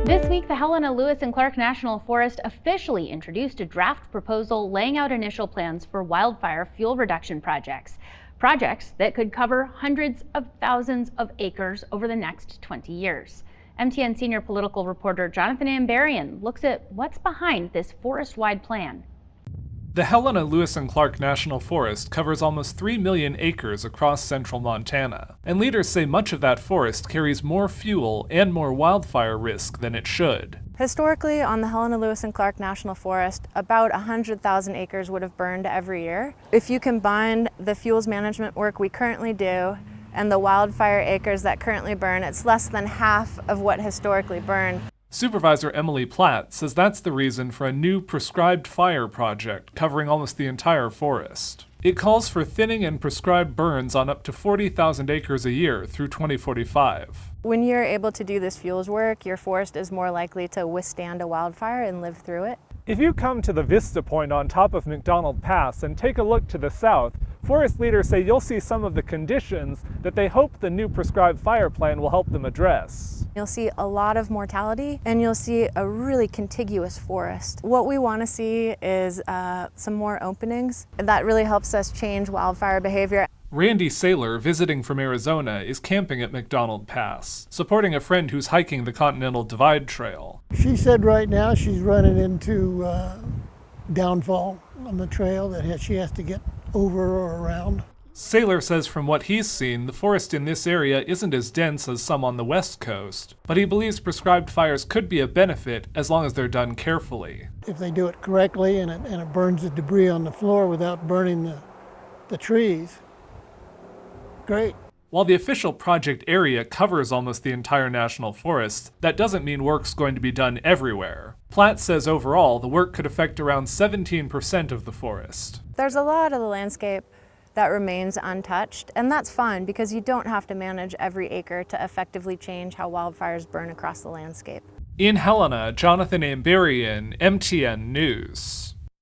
This week, the Helena Lewis and Clark National Forest officially introduced a draft proposal laying out initial plans for wildfire fuel reduction projects. Projects that could cover hundreds of thousands of acres over the next 20 years. MTN senior political reporter Jonathan Ambarian looks at what's behind this forest-wide plan. The Helena Lewis and Clark National Forest covers almost 3 million acres across central Montana, and leaders say much of that forest carries more fuel and more wildfire risk than it should. Historically, on the Helena Lewis and Clark National Forest, about 100,000 acres would have burned every year. If you combine the fuels management work we currently do and the wildfire acres that currently burn, it's less than half of what historically burned. Supervisor Emily Platt says that's the reason for a new prescribed fire project covering almost the entire forest. It calls for thinning and prescribed burns on up to 40,000 acres a year through 2045. When you're able to do this fuels work, your forest is more likely to withstand a wildfire and live through it. If you come to the Vista Point on top of McDonald Pass and take a look to the south, forest leaders say you'll see some of the conditions that they hope the new prescribed fire plan will help them address. You'll see a lot of mortality and you'll see a really contiguous forest. What we want to see is some more openings. That really helps us change wildfire behavior. Randy Saylor, visiting from Arizona, is camping at McDonald Pass, supporting a friend who's hiking the Continental Divide Trail. She said right now she's running into downfall on the trail that she has to get over or around. Saylor says from what he's seen, the forest in this area isn't as dense as some on the west coast, but he believes prescribed fires could be a benefit as long as they're done carefully. If they do it correctly and it burns the debris on the floor without burning the trees, great. While the official project area covers almost the entire national forest, that doesn't mean work's going to be done everywhere. Platt says overall, the work could affect around 17% of the forest. There's a lot of the landscape that remains untouched, and that's fine because you don't have to manage every acre to effectively change how wildfires burn across the landscape. In Helena, Jonathan Ambarian, MTN News.